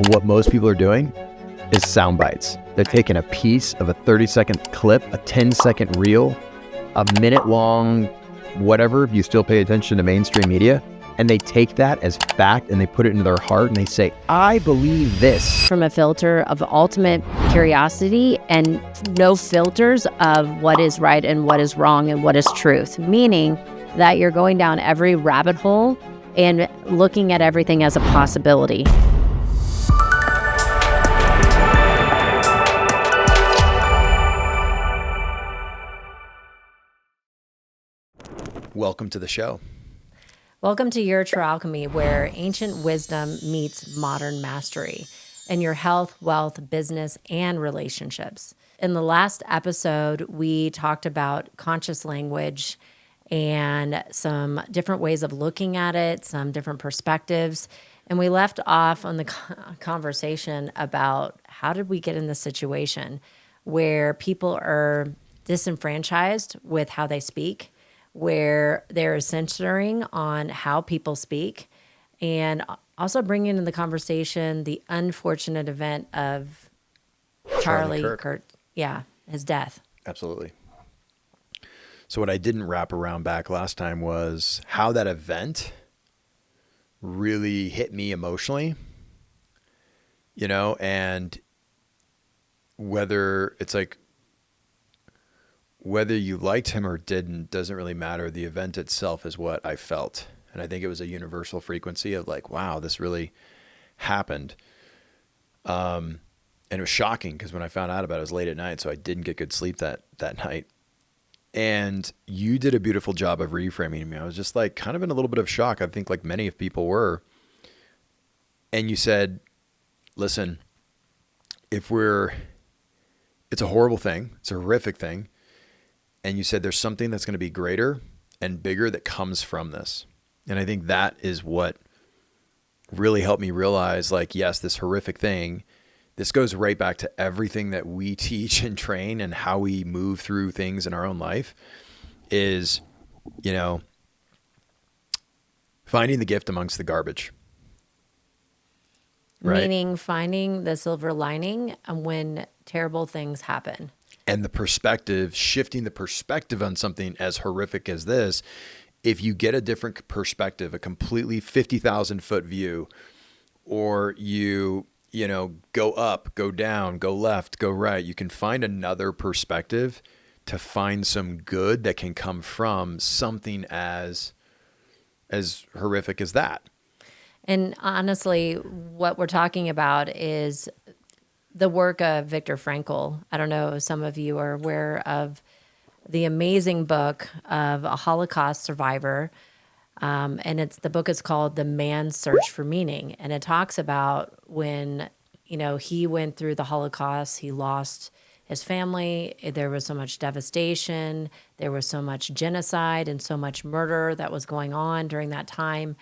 what most people are doing is sound bites. They're taking a piece of a 30-second clip, a 10-second reel, a minute-long whatever, if you still pay attention to mainstream media, and they take that as fact and they put it into their heart and they say, I believe this. From a filter of ultimate curiosity and no filters of what is right and what is wrong and what is truth, meaning that you're going down every rabbit hole and looking at everything as a possibility. Welcome to the show. Welcome to Yager Alchemy, where ancient wisdom meets modern mastery in your health, wealth, business, and relationships. In the last episode, we talked about conscious language and some different ways of looking at it, some different perspectives. And we left off on the conversation about how did we get in this situation where people are disenfranchised with how they speak, where there is censoring on how people speak, and also bringing in the conversation the unfortunate event of Charlie Kirk. Yeah, his death. Absolutely. So what I didn't wrap around back last time was how that event really hit me emotionally, and whether it's like, whether you liked him or didn't doesn't really matter. The event itself is what I felt. And I think it was a universal frequency of like, wow, this really happened. And it was shocking because when I found out about it, it was late at night, so I didn't get good sleep that night. And you did a beautiful job of reframing me. I was just like kind of in a little bit of shock. I think like many of people were. And you said, listen, it's a horrible thing. It's a horrific thing. And you said there's something that's going to be greater and bigger that comes from this. And I think that is what really helped me realize, like, yes, this horrific thing, this goes right back to everything that we teach and train and how we move through things in our own life is, finding the gift amongst the garbage. Right? Meaning finding the silver lining when terrible things happen. And the perspective, shifting the perspective on something as horrific as this, if you get a different perspective, a completely 50,000 foot view, or you go up, go down, go left, go right, you can find another perspective to find some good that can come from something as horrific as that. And honestly, what we're talking about is the work of Viktor Frankl. I don't know if some of you are aware of the amazing book of a Holocaust survivor. And the book is called The Man's Search for Meaning. And it talks about when, he went through the Holocaust, he lost his family. There was so much devastation. There was so much genocide and so much murder that was going on during that time.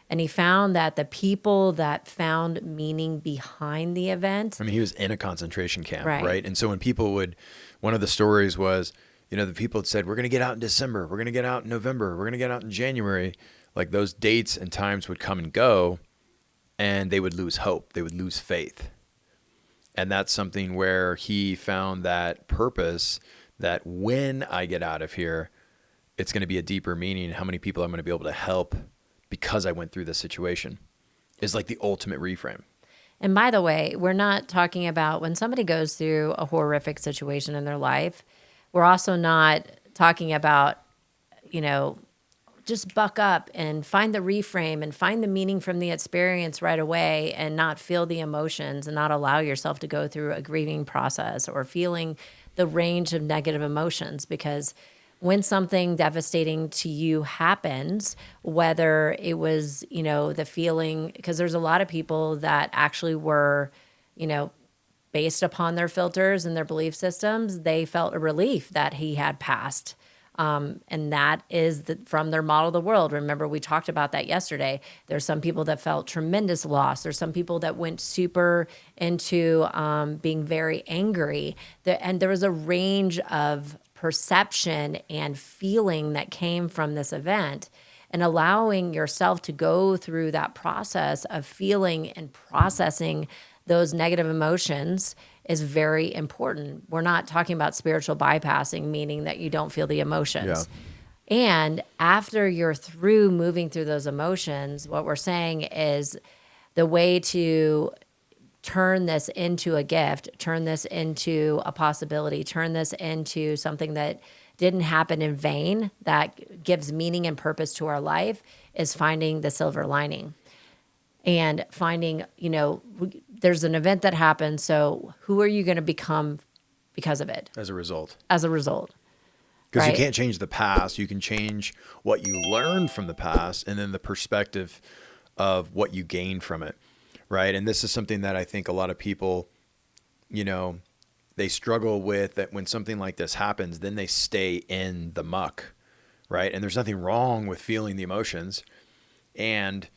And he found that the people that found meaning behind the event. I mean, he was in a concentration camp, right? And so when people one of the stories was, the people had said, we're going to get out in December, we're going to get out in November, we're going to get out in January. Like those dates and times would come and go, and they would lose hope. They would lose faith. And that's something where he found that purpose that when I get out of here, it's going to be a deeper meaning. How many people I'm going to be able to help because I went through this situation is like the ultimate reframe. And by the way, we're not talking about when somebody goes through a horrific situation in their life, we're also not talking about, just buck up and find the reframe and find the meaning from the experience right away and not feel the emotions and not allow yourself to go through a grieving process or feeling the range of negative emotions. Because when something devastating to you happens, whether it was, the feeling, because there's a lot of people that actually were, based upon their filters and their belief systems, they felt a relief that he had passed. And that is from their model of the world. Remember, we talked about that yesterday. There's some people that felt tremendous loss. There's some people that went super into being very angry. And there was a range of perception and feeling that came from this event. and allowing yourself to go through that process of feeling and processing those negative emotions is very important. We're not talking about spiritual bypassing, meaning that you don't feel the emotions. Yeah. And after you're through moving through those emotions, what we're saying is the way to turn this into a gift, turn this into a possibility, turn this into something that didn't happen in vain, that gives meaning and purpose to our life, is finding the silver lining. And finding, there's an event that happened, so who are you going to become because of it? As a result. As a result. Because right? you can't change the past. You can change what you learned from the past and then the perspective of what you gain from it, right? And this is something that I think a lot of people, they struggle with, that when something like this happens, then they stay in the muck, right? And there's nothing wrong with feeling the emotions. And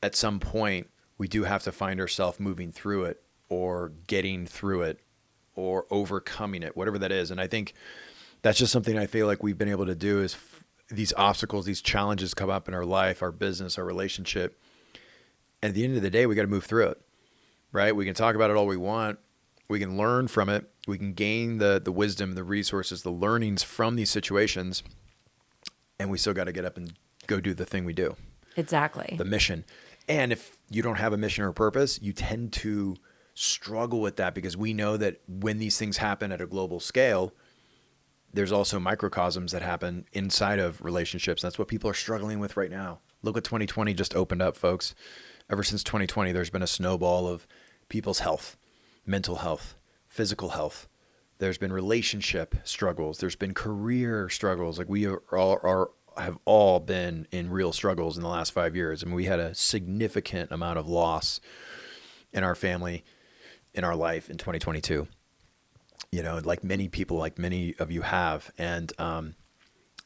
at some point, we do have to find ourselves moving through it or getting through it or overcoming it, whatever that is. And I think that's just something I feel like we've been able to do is these obstacles, these challenges come up in our life, our business, our relationship. And at the end of the day, we got to move through it, right? We can talk about it all we want. We can learn from it. We can gain the wisdom, the resources, the learnings from these situations. And we still got to get up and go do the thing we do. Exactly. The mission. And if you don't have a mission or purpose, you tend to struggle with that, because we know that when these things happen at a global scale, there's also microcosms that happen inside of relationships. That's what people are struggling with right now. Look what 2020 just opened up, folks. Ever since 2020, there's been a snowball of people's health, mental health, physical health. There's been relationship struggles. There's been career struggles. Like we have all been in real struggles in the last 5 years. I mean, we had a significant amount of loss in our family, in our life in 2022. Like many people, like many of you have. And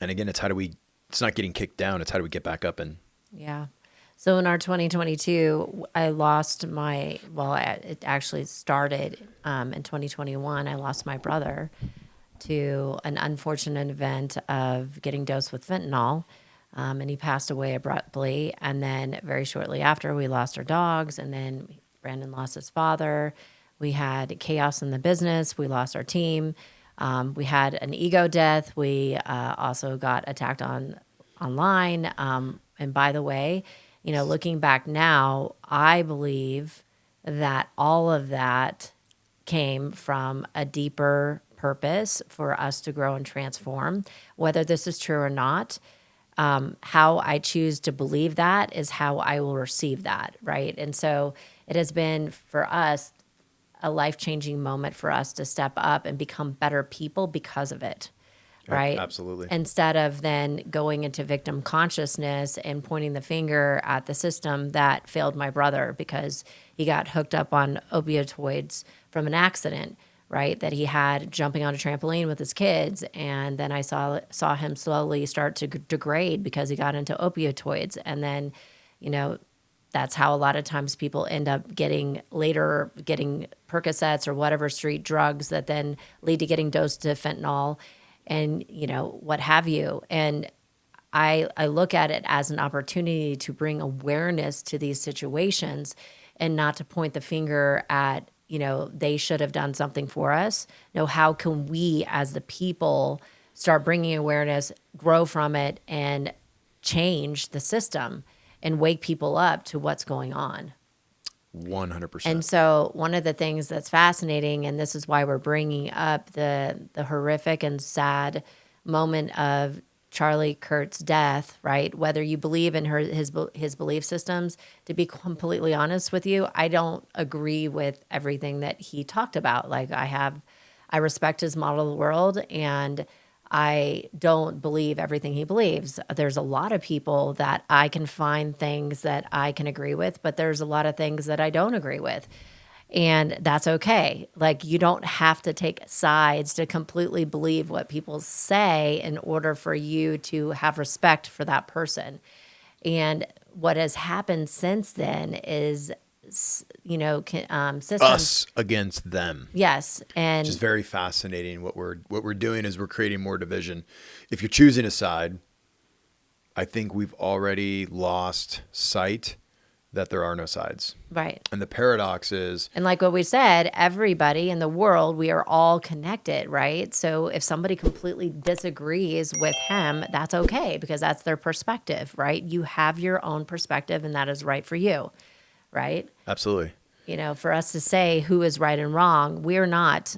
again, it's not getting kicked down. It's how do we get back up and. Yeah. So in our 2022, I lost it actually started in 2021. I lost my brother to an unfortunate event of getting dosed with fentanyl. And he passed away abruptly. And then very shortly after, we lost our dogs. And then Brandon lost his father. We had chaos in the business. We lost our team. We had an ego death. We also got attacked online. And by the way, looking back now, I believe that all of that came from a deeper purpose for us to grow and transform. Whether this is true or not, how I choose to believe that is how I will receive that, right? And so it has been for us a life-changing moment for us to step up and become better people because of it, right? Absolutely. Instead of then going into victim consciousness and pointing the finger at the system that failed my brother because he got hooked up on opioids from an accident, right? That he had jumping on a trampoline with his kids. And then I saw him slowly start to degrade because he got into opioids. And then, that's how a lot of times people end up getting Percocets or whatever street drugs that then lead to getting dosed to fentanyl and, what have you. And I look at it as an opportunity to bring awareness to these situations and not to point the finger at, they should have done something for us. No, how can we as the people start bringing awareness, grow from it, and change the system and wake people up to what's going on? 100%. And so one of the things that's fascinating, and this is why we're bringing up the horrific and sad moment of Charlie Kirk's death, right? Whether you believe in his belief systems, to be completely honest with you, I don't agree with everything that he talked about. Like I respect his model of the world, and I don't believe everything he believes. There's a lot of people that I can find things that I can agree with, but there's a lot of things that I don't agree with. And that's okay. Like, you don't have to take sides to completely believe what people say in order for you to have respect for that person. And what has happened since then is, systems. Us against them. Yes. And which is very fascinating. What we're doing is we're creating more division. If you're choosing a side, I think we've already lost sight that there are no sides. Right. And the paradox is, And like what we said, everybody in the world, we are all connected, right? So if somebody completely disagrees with him, that's okay because that's their perspective, right? You have your own perspective and that is right for you, right? absolutely. You know, for us to say who is right and wrong, we are not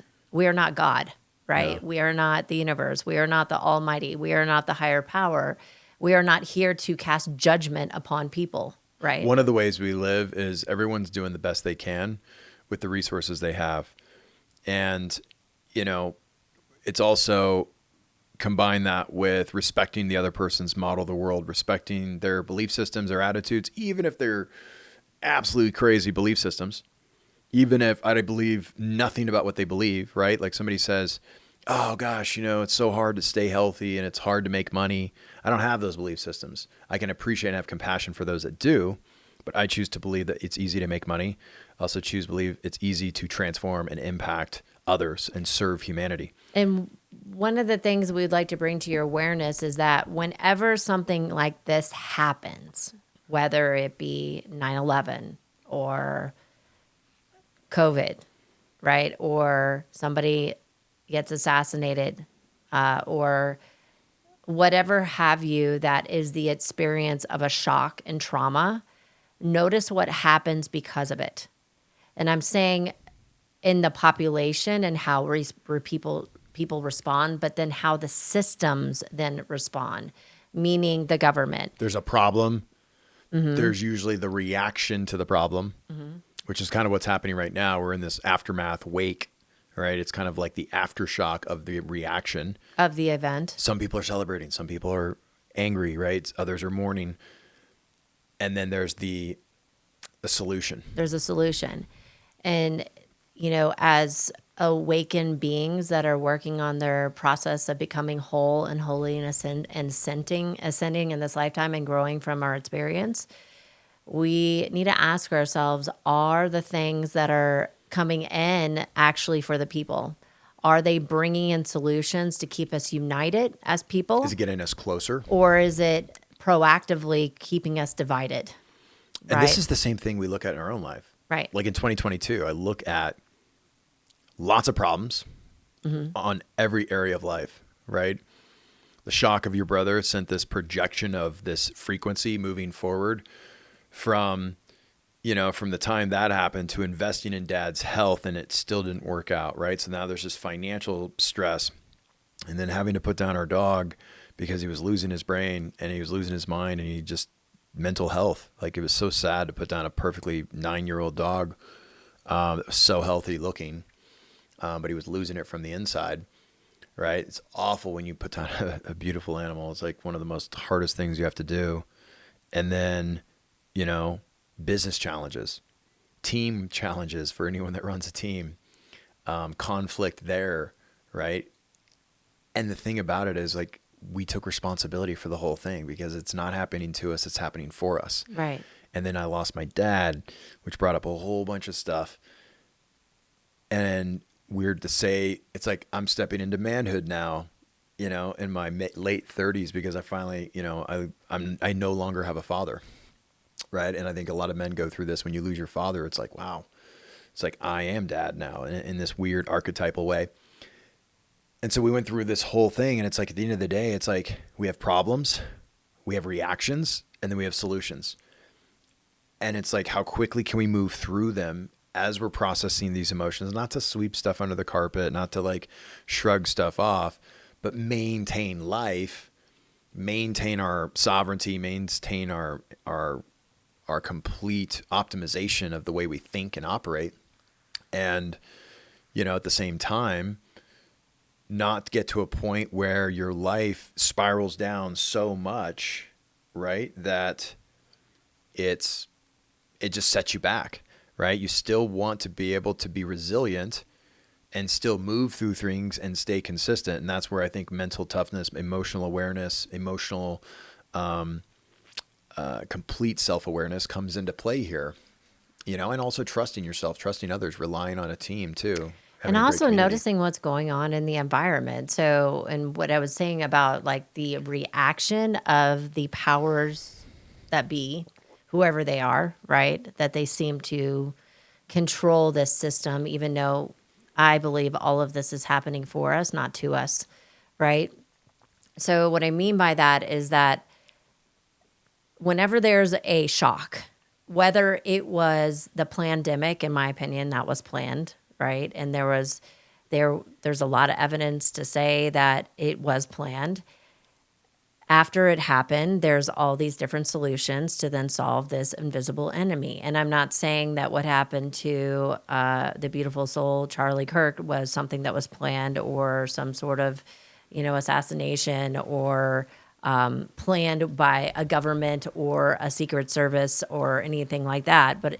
God, right? No. We are not the universe. We are not the almighty. We are not the higher power. We are not here to cast judgment upon people, right? One of the ways we live is everyone's doing the best they can with the resources they have. And, you know, it's also combine that with respecting the other person's model of the world, respecting their belief systems, their attitudes, even if they're absolutely crazy belief systems, even if I believe nothing about what they believe, right? Like somebody says, oh gosh, you know, it's so hard to stay healthy and it's hard to make money. I don't have those belief systems. I can appreciate and have compassion for those that do, but I choose to believe that it's easy to make money. I also choose to believe it's easy to transform and impact others and serve humanity. And one of the things we'd like to bring to your awareness is that whenever something like this happens, whether it be 9/11 or COVID, right? Or somebody gets assassinated or whatever have you, that is the experience of a shock and trauma, notice what happens because of it. And I'm saying in the population and how people respond, but then how the systems then respond, meaning the government. There's a problem. There's usually the reaction to the problem, which is kind of what's happening right now. We're in this aftermath wake, right? It's kind of like the aftershock of the reaction Of the event. Some people are celebrating, some people are angry, right? Others are mourning. And then there's the solution. There's a solution. And, you know, as awakened beings that are working on their process of becoming whole and holy and ascending in this lifetime and growing from our experience, we need to ask ourselves, are the things that are coming in actually for the people? Are they bringing in solutions to keep us united as people? Is it getting us closer? Or is it proactively keeping us divided? And right? this is the same thing we look at in our own life. Right. Like in 2022, I look at lots of problems on every area of life, right? The shock of your brother sent this projection of this frequency moving forward from, you know, from the time that happened to investing in dad's health, and it still didn't work out, right? So now there's this financial stress, and then having to put down our dog because he was losing his brain and he was losing his mind, and he just mental health. Like, it was so sad to put down a perfectly 9-year-old dog that was so healthy looking, but he was losing it from the inside, right? It's awful when you put down a beautiful animal. It's like one of the most hardest things you have to do. And then, you know, business challenges, team challenges for anyone that runs a team, conflict there, right? And the thing about it is, like, we took responsibility for the whole thing because it's not happening to us, it's happening for us. Right. And then I lost my dad, which brought up a whole bunch of stuff. And weird to say, it's like I'm stepping into manhood now, you know, in my late 30s, because I finally, you know, I no longer have a father, right? And I think a lot of men go through this. When you lose your father, it's like, wow, it's like I am dad now in this weird archetypal way. And so we went through this whole thing, and it's like, at the end of the day, it's like we have problems, we have reactions, and then we have solutions. And it's like, how quickly can we move through them as we're processing these emotions, not to sweep stuff under the carpet, not to like shrug stuff off, but maintain life, maintain our sovereignty, maintain our complete optimization of the way we think and operate. And, you know, at the same time, not get to a point where your life spirals down so much, right, that it just sets you back, right? You still want to be able to be resilient and still move through things and stay consistent. And that's where I think mental toughness, emotional awareness, emotional complete self-awareness comes into play here, you know, and also trusting yourself, trusting others, relying on a team too. And having a great also community. noticing what's going on in the environment. So, and what I was saying about like the reaction of the powers that be, whoever they are, right? That they seem to control this system, even though I believe all of this is happening for us, not to us, right? So, what I mean by that is that whenever there's a shock, whether it was the pandemic, in my opinion, that was planned, right? And there's a lot of evidence to say that it was planned. After it happened, there's all these different solutions to then solve this invisible enemy. And I'm not saying that what happened to the beautiful soul, Charlie Kirk, was something that was planned or some sort of, assassination or planned by a government or a secret service or anything like that. But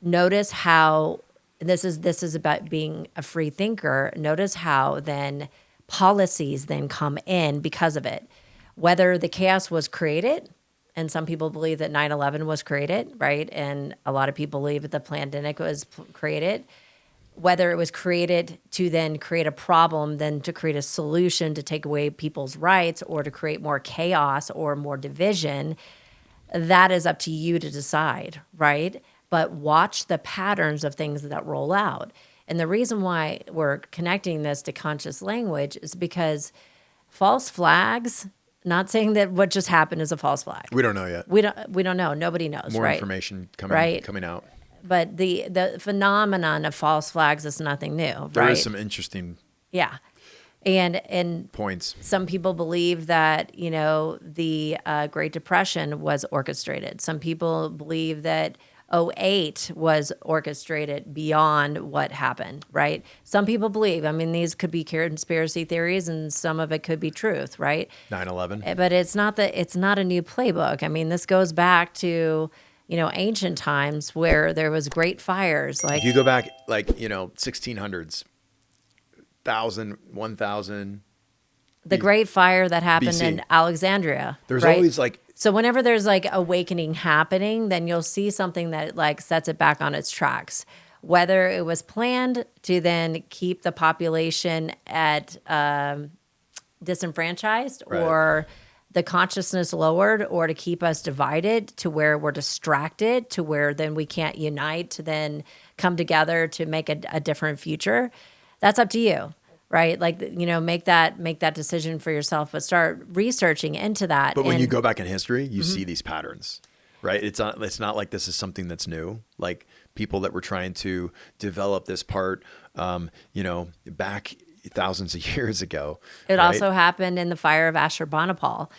notice how this is about being a free thinker. Notice how then policies then come in because of it. Whether the chaos was created, and some people believe that 9/11 was created, right? And a lot of people believe that the pandemic was created. Whether it was created to then create a problem, then to create a solution to take away people's rights or to create more chaos or more division, that is up to you to decide, right? But watch the patterns of things that roll out. And the reason why we're connecting this to conscious language is because false flags, not saying that what just happened is a false flag. We don't know yet. We don't know. Nobody knows, More right? information Right. coming out. But the phenomenon of false flags is nothing new, There right? is some interesting Yeah. And points. some people believe that, the Great Depression was orchestrated. Some people believe that '08 was orchestrated beyond what happened, right? Some people believe, these could be conspiracy theories and some of it could be truth, right? 9/11. But it's not a new playbook. This goes back to, ancient times where there was great fires. Like If you go back, 1600s, 1000. the Great Fire that happened BC. in Alexandria. There's right? always So whenever there's like awakening happening, then you'll see something that like sets it back on its tracks. Whether it was planned to then keep the population at disenfranchised Right. or the consciousness lowered or to keep us divided to where we're distracted to where then we can't unite to then come together to make a different future. That's up to you, right? Like, make that decision for yourself, but start researching into that. But when And- you go back in history, you see these patterns, right? It's not like this is something that's new. Like people that were trying to develop this part, back thousands of years ago. It right? also happened in the fire of Ashurbanipal.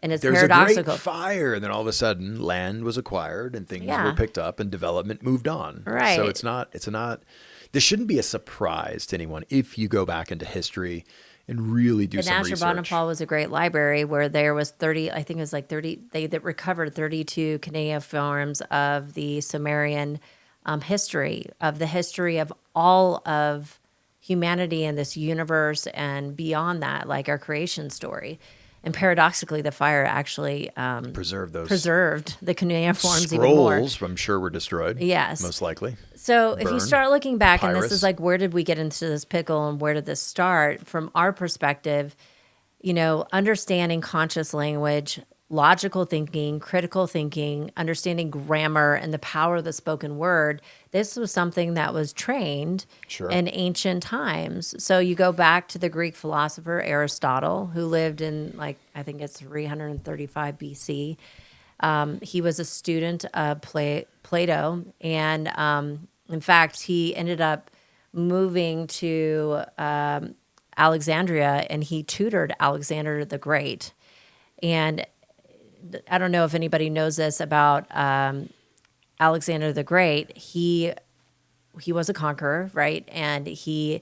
And it's There's paradoxical. a great fire, and then all of a sudden, land was acquired, and things Yeah. were picked up, and development moved on. Right. So it's not. This shouldn't be a surprise to anyone if you go back into history and really do And some research. Ashurbanipal was a great library where there was 30, I think it was like 30, they that recovered 32 cuneiforms of the Sumerian history of all of humanity in this universe and beyond that, like our creation story. And paradoxically, the fire actually Preserve those preserved the cuneiforms even more. scrolls. I'm sure were destroyed. Yes. most likely. So if you Burn. start looking back, and this Papyrus. is like, where did we get into this pickle and where did this start? From our perspective, understanding conscious language, logical thinking, critical thinking, understanding grammar and the power of the spoken word, this was something that was trained Sure. in ancient times. So you go back to the Greek philosopher Aristotle, who lived in I think it's 335 BC. He was a student of Plato, and in fact, he ended up moving to Alexandria, and he tutored Alexander the Great. And I don't know if anybody knows this about Alexander the Great. He was a conqueror, right? And he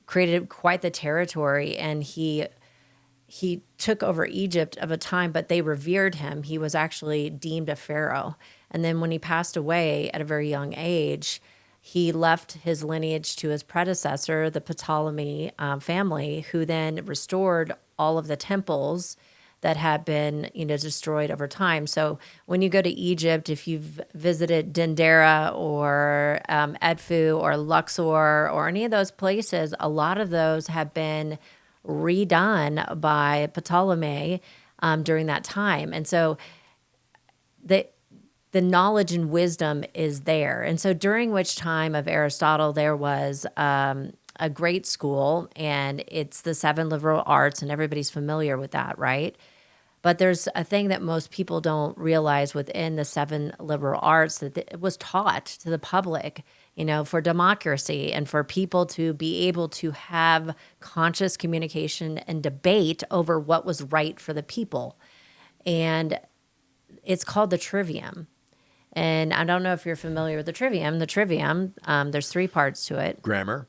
created quite the territory, and he took over Egypt of a time, but they revered him. He was actually deemed a pharaoh. And then when he passed away at a very young age, he left his lineage to his predecessor, the Ptolemy family, who then restored all of the temples that had been, destroyed over time. So when you go to Egypt, if you've visited Dendera or Edfu or Luxor or any of those places, a lot of those have been redone by Ptolemy during that time. And so the knowledge and wisdom is there. And so during which time of Aristotle, there was a great school, and it's the 7 liberal arts, and everybody's familiar with that, right? But there's a thing that most people don't realize within the 7 liberal arts, that it was taught to the public, for democracy and for people to be able to have conscious communication and debate over what was right for the people. And it's called the trivium. And I don't know if you're familiar with the trivium. The trivium, there's 3 parts to it. Grammar,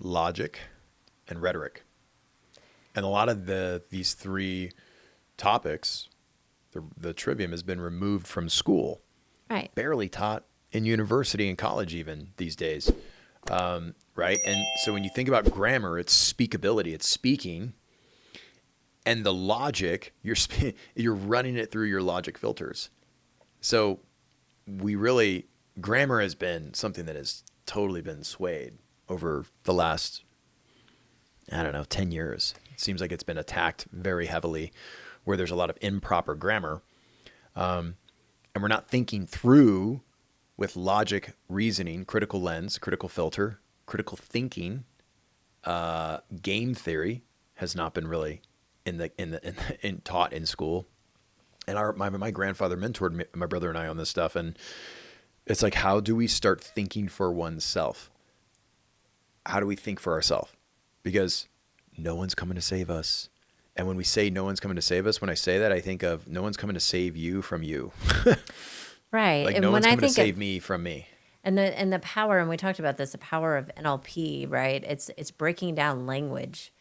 logic, and rhetoric. And a lot of these 3 topics, the trivium has been removed from school. Right. Barely taught in university and college even these days. Right? And so when you think about grammar, it's speakability, it's speaking. And the logic, you're running it through your logic filters. So grammar has been something that has totally been swayed over the last, 10 years. It seems like it's been attacked very heavily, where there's a lot of improper grammar. And we're not thinking through with logic, reasoning, critical lens, critical filter, critical thinking. Game theory has not been really taught in school. And my grandfather mentored my brother and I on this stuff. And it's like, how do we start thinking for oneself? How do we think for ourselves? Because no one's coming to save us. And when we say no one's coming to save us, when I say that, I think of no one's coming to save you from you. Right. Like and no when one's I coming to think save me from me. And the power, and we talked about this, the power of NLP, right? It's breaking down language,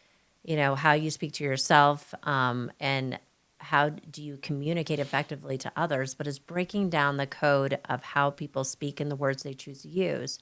how you speak to yourself, and how do you communicate effectively to others, but it's breaking down the code of how people speak and the words they choose to use.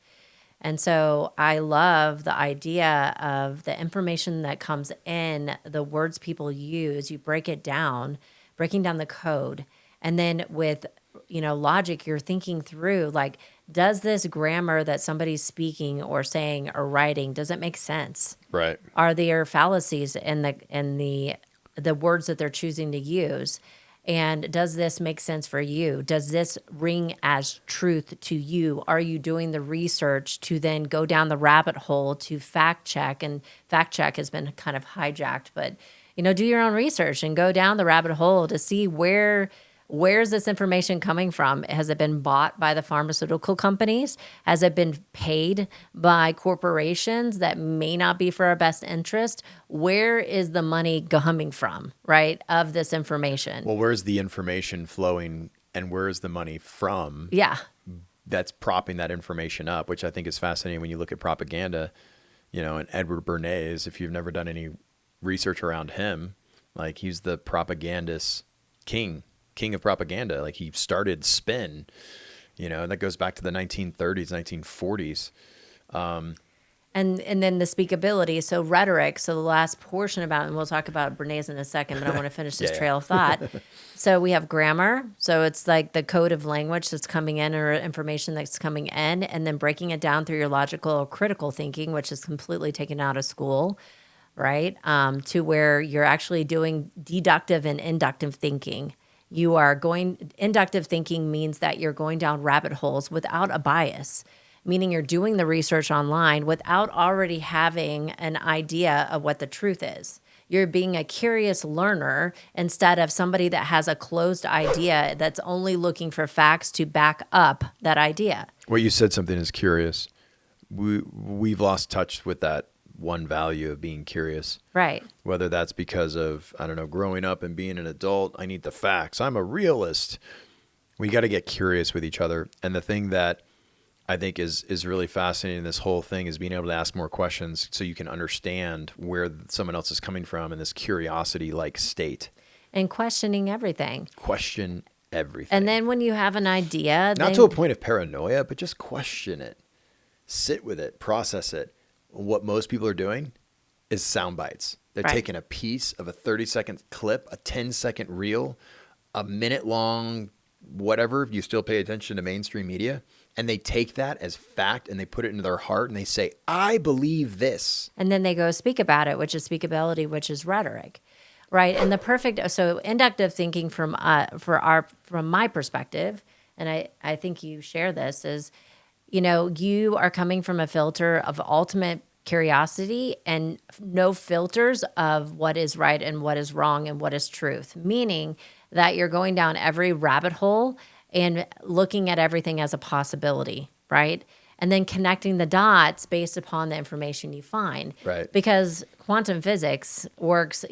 And so I love the idea of the information that comes in, the words people use, you break it down, breaking down the code. And then with, logic, you're thinking through, like, does this grammar that somebody's speaking or saying or writing, does it make sense? Right. Are there fallacies in the words that they're choosing to use? And does this make sense for you? Does this ring as truth to you? Are you doing the research to then go down the rabbit hole to fact check? And fact check has been kind of hijacked, but do your own research and go down the rabbit hole to see where's this information coming from? Has it been bought by the pharmaceutical companies? Has it been paid by corporations that may not be for our best interest? Where is the money coming from, right, of this information? Well, where's the information flowing and where's the money from? Yeah. That's propping that information up, which I think is fascinating when you look at propaganda, and Edward Bernays, if you've never done any research around him, like he's the propagandist king of propaganda. Like he started spin, and that goes back to the 1930s, 1940s. And then the speakability. So rhetoric. So the last portion about, and we'll talk about Bernays in a second, but I want to finish this trail of thought. So we have grammar. So it's like the code of language that's coming in or information that's coming in, and then breaking it down through your logical or critical thinking, which is completely taken out of school, right? To where you're actually doing deductive and inductive thinking. Inductive thinking means that you're going down rabbit holes without a bias, meaning you're doing the research online without already having an idea of what the truth is. You're being a curious learner instead of somebody that has a closed idea that's only looking for facts to back up that idea. What you said something is curious. We've lost touch with that one value of being curious. Right. Whether that's because of, growing up and being an adult, I need the facts. I'm a realist. We got to get curious with each other. And the thing that I think is really fascinating in this whole thing is being able to ask more questions so you can understand where someone else is coming from in this curiosity-like state. And questioning everything. Question everything. And then when you have an idea... Not to a point of paranoia, but just question it. Sit with it. Process it. What most people are doing is sound bites. They're Right. taking a piece of a 30-second clip, a 10-second reel, a minute-long whatever, if you still pay attention to mainstream media, and they take that as fact and they put it into their heart and they say, I believe this. And then they go speak about it, which is speakability, which is rhetoric, right? And the perfect, so inductive thinking from my perspective, and I think you share this, is, you are coming from a filter of ultimate curiosity and no filters of what is right and what is wrong and what is truth, meaning that you're going down every rabbit hole and looking at everything as a possibility, right? And then connecting the dots based upon the information you find. Right. Because quantum physics works,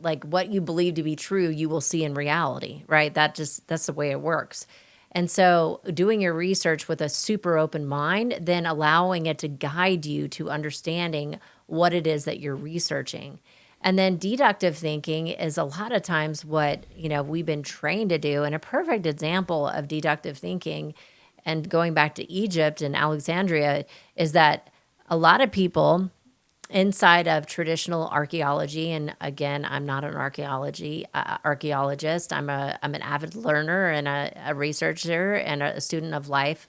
like what you believe to be true, you will see in reality, right? That's the way it works. And so doing your research with a super open mind, then allowing it to guide you to understanding what it is that you're researching. And then deductive thinking is a lot of times what, we've been trained to do. And a perfect example of deductive thinking, and going back to Egypt and Alexandria, is that a lot of people inside of traditional archaeology, and again, I'm not an archaeologist. I'm an avid learner and a researcher and a student of life.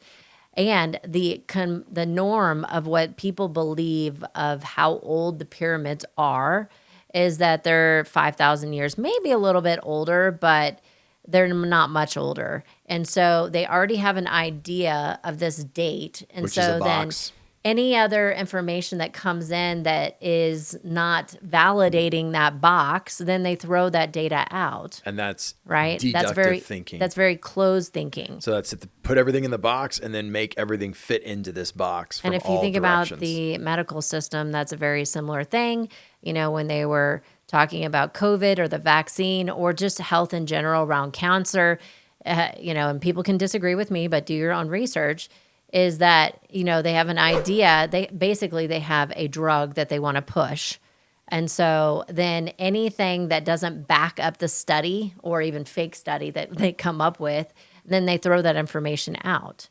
And the norm of what people believe of how old the pyramids are is that they're 5,000 years, maybe a little bit older, but they're not much older. And so they already have an idea of this date. And Which is so a then box. any other information that comes in that is not validating that box, then they throw that data out. And that's right. deductive thinking. That's very closed thinking. So that's it, put everything in the box and then make everything fit into this box from And if all you think directions. about the medical system, that's a very similar thing. When they were talking about COVID or the vaccine or just health in general around cancer, and people can disagree with me, but do your own research, is that, they have an idea. They have a drug that they want to push. And so then anything that doesn't back up the study or even fake study that they come up with, then they throw that information out.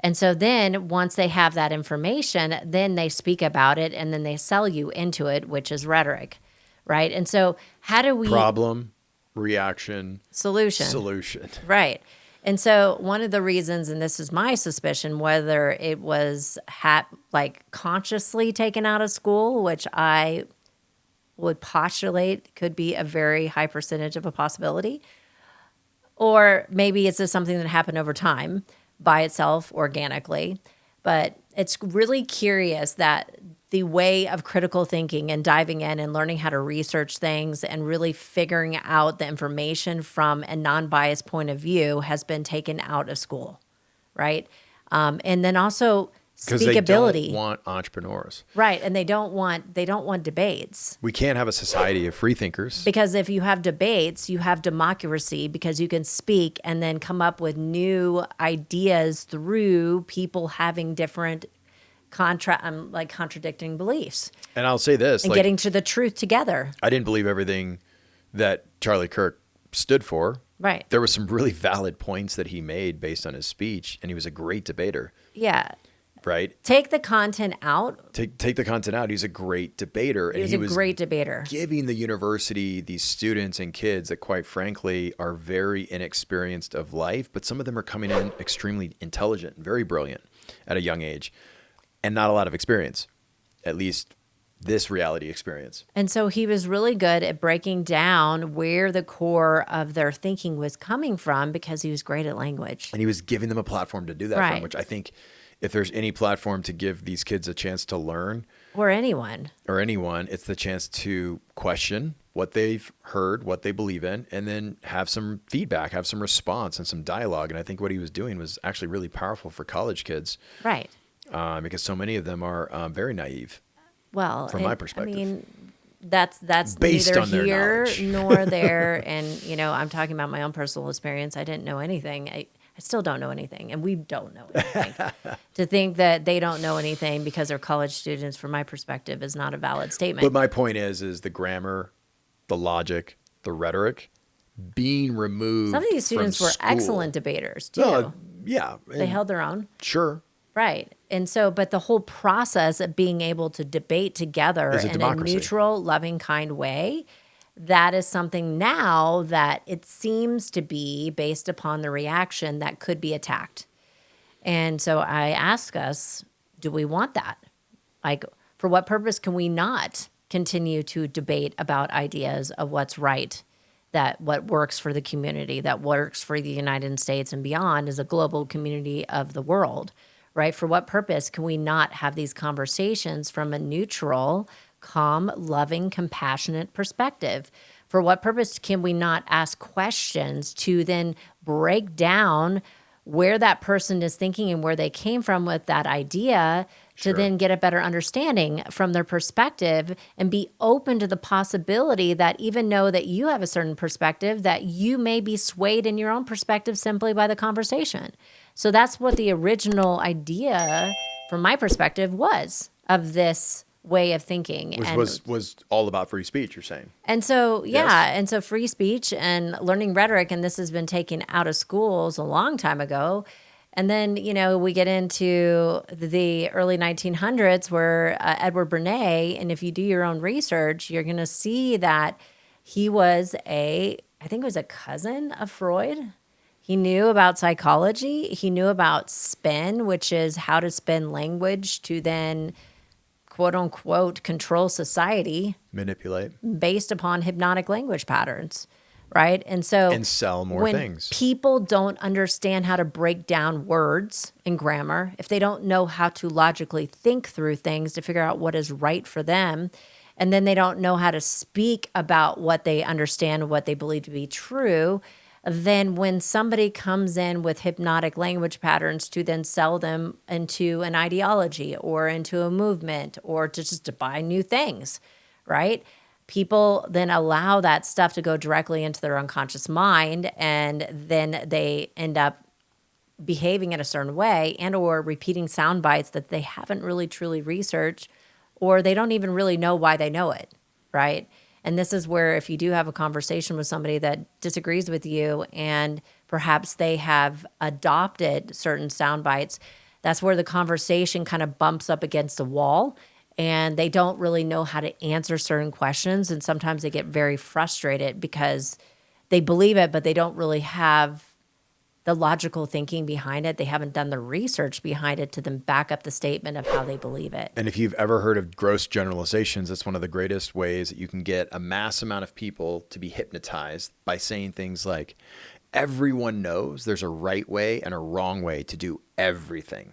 And so then once they have that information, then they speak about it and then they sell you into it, which is rhetoric, right? And so how do we... Problem, reaction, Solution. Right. And so one of the reasons, and this is my suspicion, whether it was consciously taken out of school, which I would postulate could be a very high percentage of a possibility, or maybe it's just something that happened over time by itself organically. But it's really curious that the way of critical thinking and diving in and learning how to research things and really figuring out the information from a non-biased point of view has been taken out of school, right? And then also because speakability. they don't want entrepreneurs. Right, and they don't want debates. We can't have a society of free thinkers. Because if you have debates, you have democracy because you can speak and then come up with new ideas through people having different contradicting beliefs. And I'll say this. And getting to the truth together. I didn't believe everything that Charlie Kirk stood for. Right. There were some really valid points that he made based on his speech, and he was a great debater. Yeah. Right? Take the content out. Take the content out. He's a great debater. He was a great debater. Giving the university these students and kids that, quite frankly, are very inexperienced of life, but some of them are coming in extremely intelligent and very brilliant at a young age and not a lot of experience, at least this reality experience. And so he was really good at breaking down where the core of their thinking was coming from because he was great at language. And he was giving them a platform to do that Right. from, which I think if there's any platform to give these kids a chance to learn, Or anyone, it's the chance to question what they've heard, what they believe in, and then have some feedback, have some response and some dialogue. And I think what he was doing was actually really powerful for college kids. Right. Because so many of them are very naive. Well, from my perspective. I mean, that's Based neither on their here knowledge. nor there. And, I'm talking about my own personal experience. I didn't know anything. I still don't know anything, and we don't know anything. To think that they don't know anything because they're college students, from my perspective, is not a valid statement. But my point is the grammar, the logic, the rhetoric being removed. Some of these students from were school. excellent debaters, too. No, yeah. They held their own. Sure. Right. And so, but the whole process of being able to debate together Is a in a democracy. neutral, loving, kind way, that is something now that it seems to be based upon the reaction that could be attacked. And so I ask us, do we want that? Like, for what purpose can we not continue to debate about ideas of what's right, that what works for the community, that works for the United States and beyond as a global community of the world, right? For what purpose can we not have these conversations from a neutral, calm, loving, compassionate perspective? For what purpose can we not ask questions to then break down where that person is thinking and where they came from with that idea to then get a better understanding from their perspective and be open to the possibility that even though that you have a certain perspective, that you may be swayed in your own perspective simply by the conversation. So that's what the original idea from my perspective was of this way of thinking. Was all about free speech, you're saying? And so, yeah, Yes. and so free speech and learning rhetoric, and this has been taken out of schools a long time ago. And then, we get into the early 1900s where Edward Bernays, and if you do your own research, you're going to see that he was I think it was a cousin of Freud. He knew about psychology. He knew about spin, which is how to spin language to then quote unquote control society Manipulate. based upon hypnotic language patterns, right? And so And sell more when things. people don't understand how to break down words in grammar, if they don't know how to logically think through things to figure out what is right for them, and then they don't know how to speak about what they understand, what they believe to be true, then when somebody comes in with hypnotic language patterns to then sell them into an ideology or into a movement or to buy new things, right? People then allow that stuff to go directly into their unconscious mind, and then they end up behaving in a certain way and or repeating sound bites that they haven't really truly researched, or they don't even really know why they know it, right? And this is where if you do have a conversation with somebody that disagrees with you and perhaps they have adopted certain sound bites, that's where the conversation kind of bumps up against a wall and they don't really know how to answer certain questions. And sometimes they get very frustrated because they believe it, but they don't really have the logical thinking behind it. They haven't done the research behind it to then back up the statement of how they believe it. And if you've ever heard of gross generalizations, that's one of the greatest ways that you can get a mass amount of people to be hypnotized by saying things like, everyone knows there's a right way and a wrong way to do everything.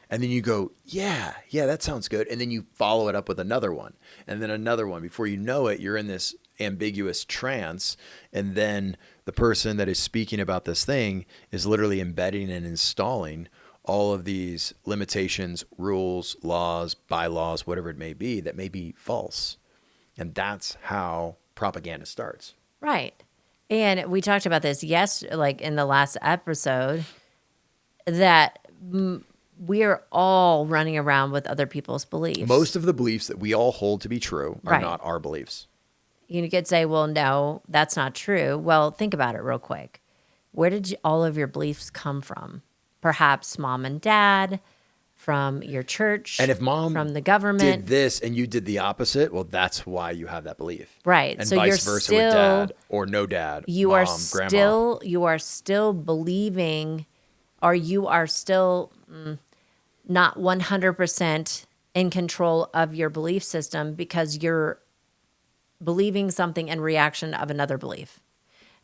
And then you go, yeah, that sounds good. And then you follow it up with another one and then another one. Before you know it, you're in this ambiguous trance. And then the person that is speaking about this thing is literally embedding and installing all of these limitations, rules, laws, bylaws, whatever it may be, that may be false. And that's how propaganda starts. Right. And we talked about this, like in the last episode, that we're all running around with other people's beliefs. Most of the beliefs that we all hold to be true are Right. not our beliefs. You could say, well, no, that's not true. Well, think about it real quick. Where did all of your beliefs come from? Perhaps mom and dad, from your church, And if mom from the government. did this and you did the opposite, well, that's why you have that belief. Right. And So vice you're versa still, with dad or no dad, you mom, are grandma. still believing, or you are still not 100% in control of your belief system because you're believing something in reaction of another belief.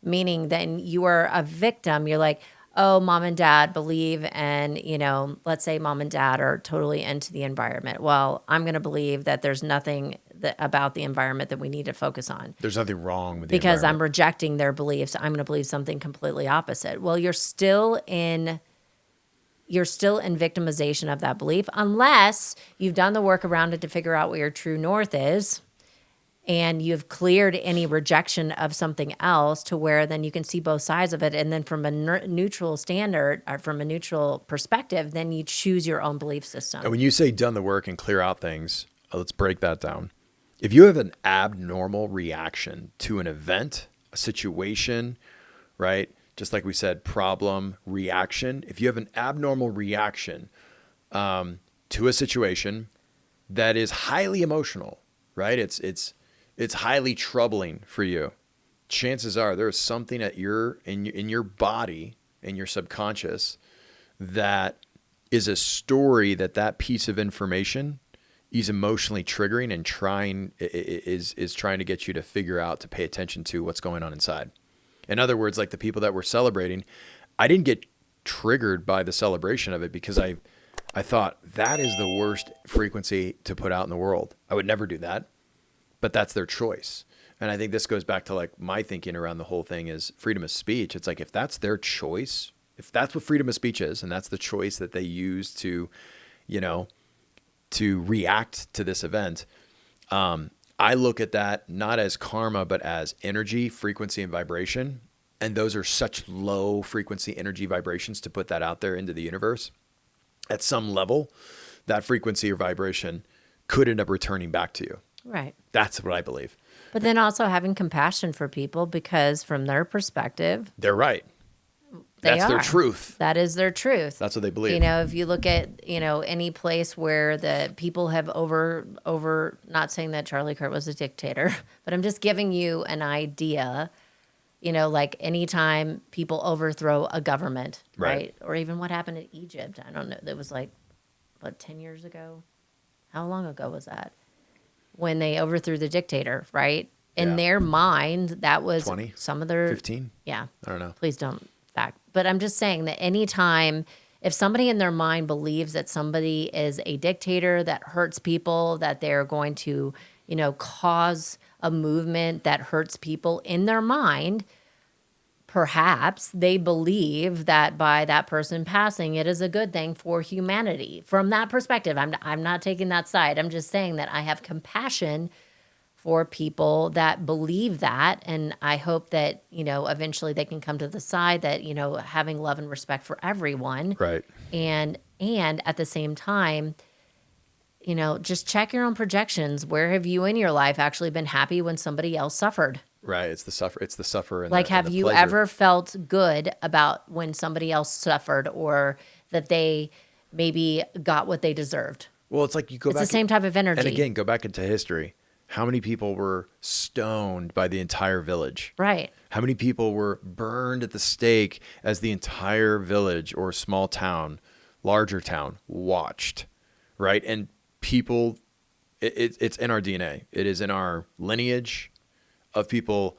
Meaning then you are a victim. You're like, oh, mom and dad believe, and, let's say mom and dad are totally into the environment. Well, I'm going to believe that there's nothing about the environment that we need to focus on. There's nothing wrong with the Because I'm environment. rejecting their beliefs. I'm going to believe something completely opposite. Well, you're still in victimization of that belief unless you've done the work around it to figure out what your true north is. And you've cleared any rejection of something else to where then you can see both sides of it. And then from a neutral standard, or from a neutral perspective, then you choose your own belief system. And when you say done the work and clear out things, let's break that down. If you have an abnormal reaction to an event, a situation, right? Just like we said, problem, reaction. If you have an abnormal reaction, to a situation that is highly emotional, right? It's highly troubling for you. Chances are there's something in your body, in your subconscious, that is a story that piece of information is emotionally triggering and is trying to get you to figure out, to pay attention to what's going on inside. In other words, like the people that we're celebrating, I didn't get triggered by the celebration of it because I thought that is the worst frequency to put out in the world. I would never do that, but that's their choice. And I think this goes back to like my thinking around the whole thing is freedom of speech. It's like, if that's their choice, if that's what freedom of speech is, and that's the choice that they use to, to react to this event, I look at that not as karma, but as energy, frequency, and vibration. And those are such low frequency energy vibrations to put that out there into the universe. At some level, that frequency or vibration could end up returning back to you. Right. That's what I believe. But then also having compassion for people, because from their perspective, they're right. That's their truth. That is their truth. That's what they believe. If you look at, any place where the people have not saying that Charlie Kirk was a dictator, but I'm just giving you an idea, like anytime people overthrow a government, right? Or even what happened in Egypt. I don't know. It was like, 10 years ago? How long ago was that? When they overthrew the dictator, right? In their mind, that was 20, some of their 15. Yeah. I don't know. Please don't fact. But I'm just saying that anytime, if somebody in their mind believes that somebody is a dictator that hurts people, that they're going to, cause a movement that hurts people in their mind, perhaps they believe that by that person passing, it is a good thing for humanity. From that perspective, I'm not taking that side. I'm just saying that I have compassion for people that believe that. And I hope that, eventually they can come to the side that, having love and respect for everyone. Right. And at the same time, just check your own projections. Where have you in your life actually been happy when somebody else suffered? Right. It's the suffer. And like, the, have and the you pleasure. ever felt good about when somebody else suffered, or that they maybe got what they deserved? Well, it's like you go back. It's the same type of energy. And again, go back into history. How many people were stoned by the entire village? Right. How many people were burned at the stake as the entire village or small town, larger town, watched? Right. And people, it's in our DNA. It is in our lineage of people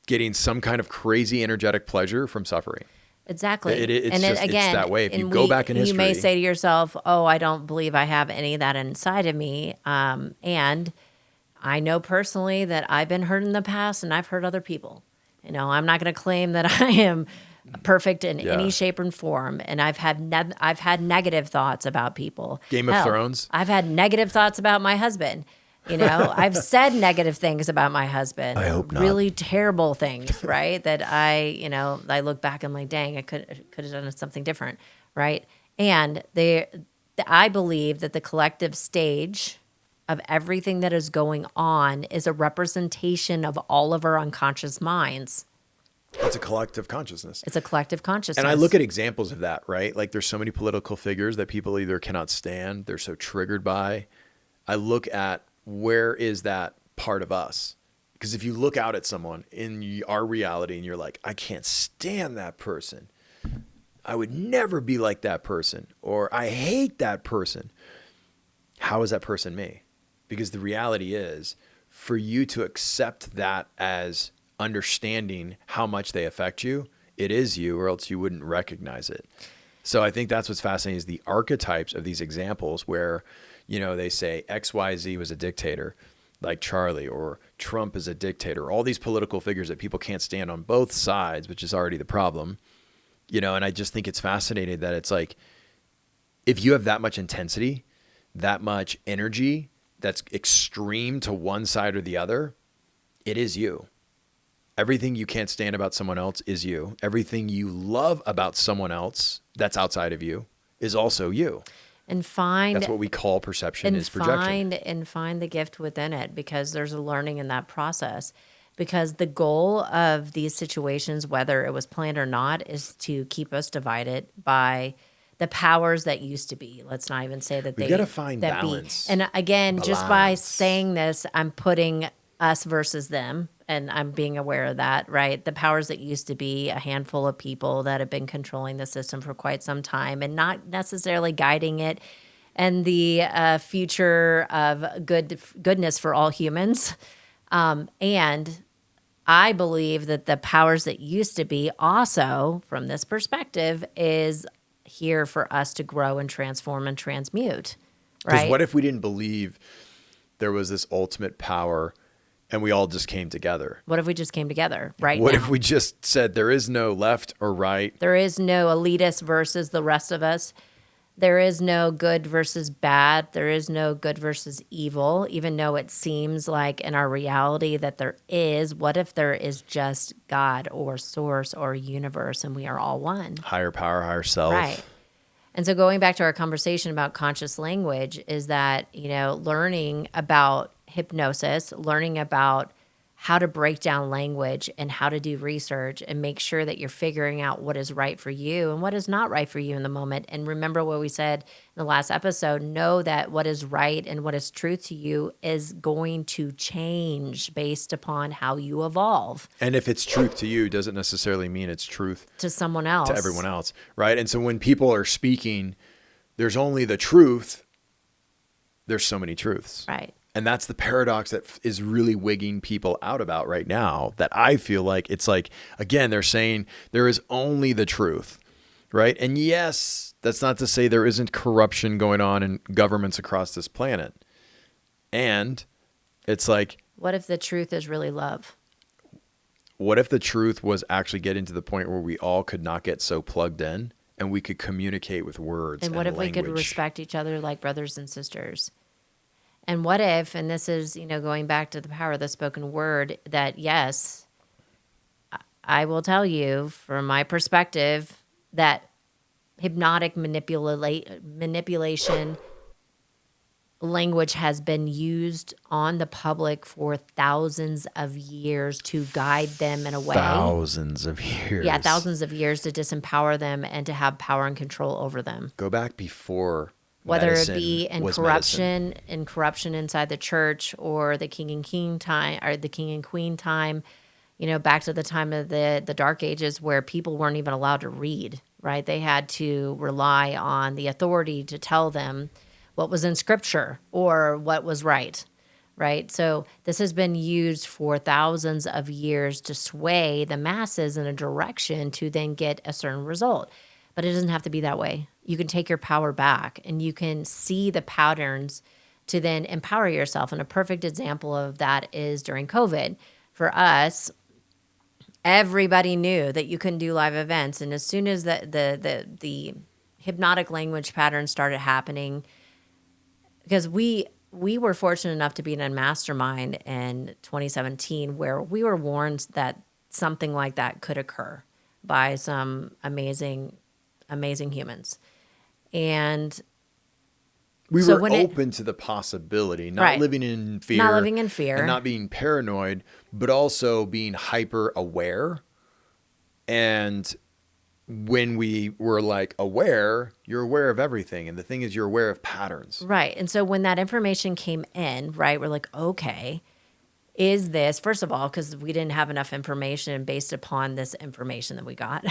getting some kind of crazy energetic pleasure from suffering. Exactly. It's that way. If you go back in history, you may say to yourself, oh, I don't believe I have any of that inside of me. And I know personally that I've been hurt in the past, and I've hurt other people. I'm not going to claim that I am perfect in any shape and form. And I've had negative thoughts about people. Game of Thrones. I've had negative thoughts about my husband. I've said negative things about my husband. I hope not. Really terrible things, right? That I look back and I'm like, dang, I could have done something different, right? And I believe that the collective stage of everything that is going on is a representation of all of our unconscious minds. It's a collective consciousness. It's a collective consciousness. And I look at examples of that, right? Like there's so many political figures that people either cannot stand, they're so triggered by. I look at, where is that part of us? Because if you look out at someone in our reality and you're like, I can't stand that person. I would never be like that person. Or I hate that person. How is that person me? Because the reality is, for you to accept that as understanding how much they affect you, it is you, or else you wouldn't recognize it. So I think that's what's fascinating is the archetypes of these examples where, they say XYZ was a dictator, like Charlie, or Trump is a dictator, all these political figures that people can't stand on both sides, which is already the problem, and I just think it's fascinating that it's like, if you have that much intensity, that much energy, that's extreme to one side or the other, it is you. Everything you can't stand about someone else is you. Everything you love about someone else that's outside of you is also you. And that's what we call perception is projection. Find the gift within it, because there's a learning in that process. Because the goal of these situations, whether it was planned or not, is to keep us divided by the powers that used to be. Let's not even say that We've they got to find that balance. be. And again, just by Balance. saying this, I'm putting us versus them, and I'm being aware of that, right? The powers that used to be a handful of people that have been controlling the system for quite some time and not necessarily guiding it, and the future of goodness for all humans. And I believe that the powers that used to be also, from this perspective, is here for us to grow and transform and transmute, Because right? what if we didn't believe there was this ultimate power and we all just came together? What if we just came together right What now? if we just said there is no left or right? There is no elitist versus the rest of us. There is no good versus bad. There is no good versus evil, even though it seems like in our reality that there is. What if there is just God or source or universe and we are all one? Higher power, higher self. Right. And so going back to our conversation about conscious language is that, learning about hypnosis, learning about how to break down language and how to do research and make sure that you're figuring out what is right for you and what is not right for you in the moment. And remember what we said in the last episode, know that what is right and what is truth to you is going to change based upon how you evolve. And if it's truth to you, doesn't necessarily mean it's truth to someone else. to everyone else, right? And so when people are speaking, there's only the truth. There's so many truths. Right. And that's the paradox that is really wigging people out about right now, that I feel like it's like, again, they're saying there is only the truth, right? And yes, that's not to say there isn't corruption going on in governments across this planet. And it's like, what if the truth is really love? what if the truth was actually getting to the point where we all could not get so plugged in and we could communicate with words And what if language? we could respect each other like brothers and sisters? And what if, and this is, going back to the power of the spoken word, that yes, I will tell you from my perspective that hypnotic manipulation language has been used on the public for thousands of years to guide them in a way. Thousands of years. Yeah, thousands of years to disempower them and to have power and control over them. Go back before Whether it medicine be in was corruption, medicine. inside the church, or the king and queen time, back to the time of the Dark Ages where people weren't even allowed to read, right? They had to rely on the authority to tell them what was in scripture or what was right. Right. So this has been used for thousands of years to sway the masses in a direction to then get a certain result. But it doesn't have to be that way. You can take your power back and you can see the patterns to then empower yourself. And a perfect example of that is during COVID. For us, everybody knew that you couldn't do live events. And as soon as the hypnotic language patterns started happening, because we were fortunate enough to be in a mastermind in 2017 where we were warned that something like that could occur by some amazing humans. And we so were when open to the possibility, not Right. living in fear. Not living in fear. And not being paranoid, but also being hyper aware. And when we were like aware, you're aware of everything. And the thing is, you're aware of patterns. Right. And so when that information came in, right, we're like, okay, is this, first of all, because we didn't have enough information based upon this information that we got,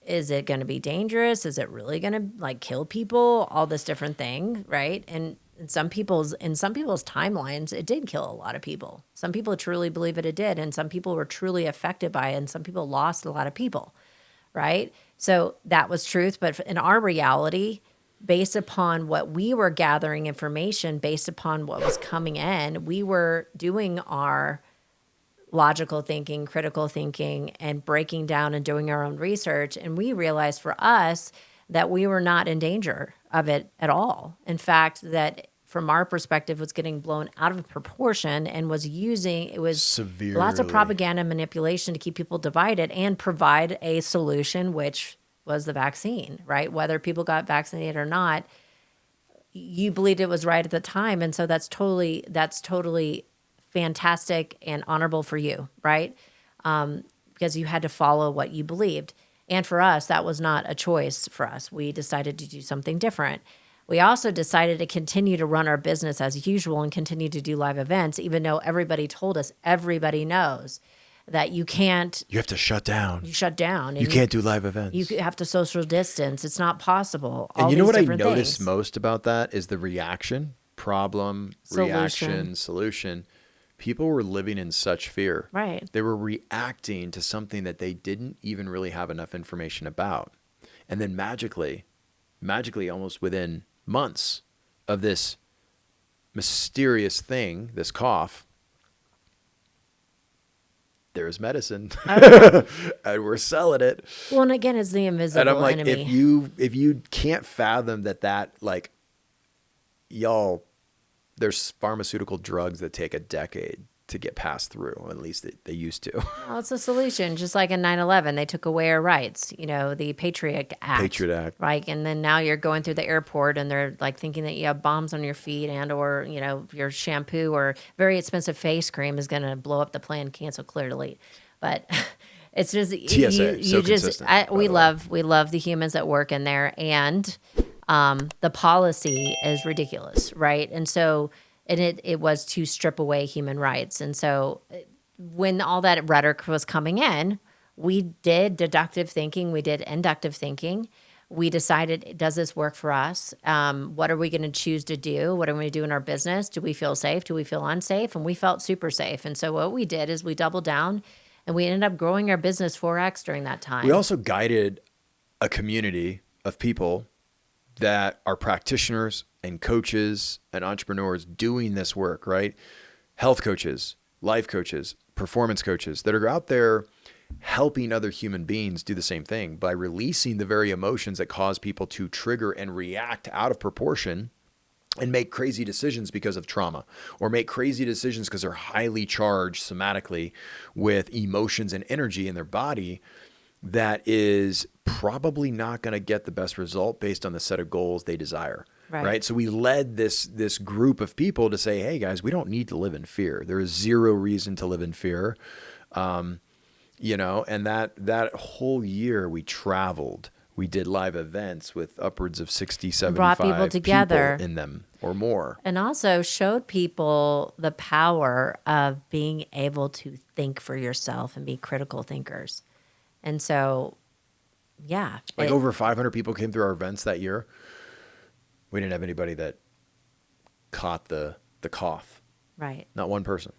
is it going to be dangerous? Is it really going to kill people? All this different thing, right? And in some people's timelines, it did kill a lot of people. Some people truly believe it did, and some people were truly affected by it, and some people lost a lot of people. Right? So that was truth. But in our reality, based upon what we were gathering information, based upon what was coming in, we were doing our logical thinking, critical thinking, and breaking down and doing our own research. And we realized for us that we were not in danger of it at all. In fact, that from our perspective was getting blown out of proportion and was Severely. lots of propaganda and manipulation to keep people divided and provide a solution, which was the vaccine, right? Whether people got vaccinated or not, you believed it was right at the time. And so that's totally fantastic and honorable for you, right? Because you had to follow what you believed. And for us, that was not a choice for us. We decided to do something different. We also decided to continue to run our business as usual and continue to do live events, even though everybody told us, everybody knows that you can't. You have to shut down. You shut down. And you can't do live events. You have to social distance. It's not possible. And you know what I noticed most about that is the reaction, problem, reaction, solution. People were living in such fear. Right. They were reacting to something that they didn't even really have enough information about. And then magically, almost within months of this mysterious thing, this cough, there's medicine. And we're selling it. Well, and again, it's the invisible and I'm like, enemy. if you can't fathom that like, y'all, there's pharmaceutical drugs that take a decade to get passed through. At least they used to. Well, it's a solution. Just like in 9/11, they took away our rights, the Patriot Act. Right. And then now you're going through the airport and they're like thinking that you have bombs on your feet or, your shampoo or very expensive face cream is going to blow up the plane, cancel, clear, delete. But it's just, TSA, we love the humans that work in there, and the policy is ridiculous. Right. And so, and it was to strip away human rights. And so when all that rhetoric was coming in, we did deductive thinking. We did inductive thinking. We decided, does this work for us? What are we going to choose to do? What are we going to do in our business? Do we feel safe? Do we feel unsafe? And we felt super safe. And so what we did is we doubled down and we ended up growing our business 4X during that time. We also guided a community of people that are practitioners and coaches and entrepreneurs doing this work, right? Health coaches, life coaches, performance coaches that are out there helping other human beings do the same thing by releasing the very emotions that cause people to trigger and react out of proportion and make crazy decisions because of trauma, or make crazy decisions because they're highly charged somatically with emotions and energy in their body that is probably not going to get the best result based on the set of goals they desire. Right. So we led this group of people to say, hey guys, we don't need to live in fear. There is zero reason to live in fear. And that whole year we traveled, we did live events with upwards of 60, 75 brought people together in them or more. And also showed people the power of being able to think for yourself and be critical thinkers. And so, yeah. Over 500 people came through our events that year. We didn't have anybody that caught the cough. Right. Not one person.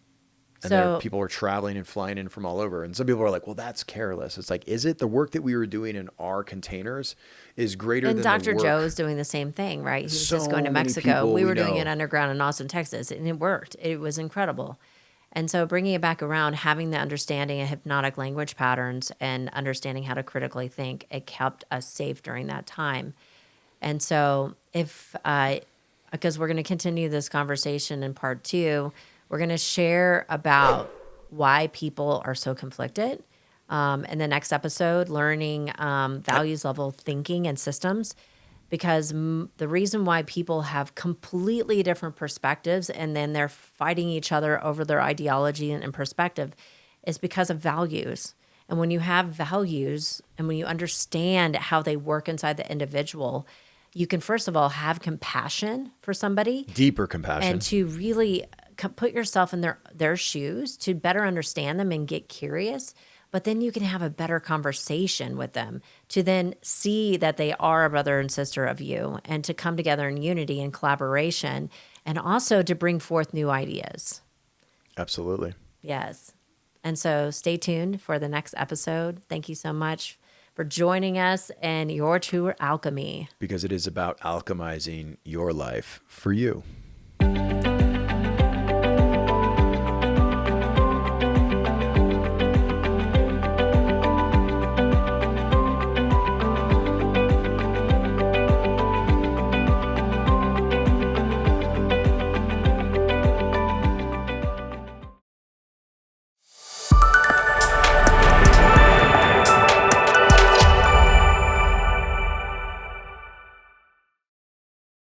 And so people were traveling and flying in from all over. And some people are like, well, that's careless. It's like, is it? The work that we were doing in our containers is greater than Dr. the work. Joe is doing the same thing, right? He was just going to Mexico. We were doing it underground in Austin, Texas, and it worked. It was incredible. And so bringing it back around, having the understanding of hypnotic language patterns and understanding how to critically think, it kept us safe during that time. And so because we're going to continue this conversation in part 2, we're going to share about why people are so conflicted. In the next episode, learning values level thinking and systems. Because the reason why people have completely different perspectives and then they're fighting each other over their ideology and perspective is because of values. And when you have values and when you understand how they work inside the individual, you can, first of all, have compassion for somebody. Deeper compassion. And to really put yourself in their shoes to better understand them and get curious. But then you can have a better conversation with them to then see that they are a brother and sister of you and to come together in unity and collaboration and also to bring forth new ideas. Absolutely. Yes. And so stay tuned for the next episode. Thank you so much for joining us in Your True Alchemy. Because it is about alchemizing your life for you.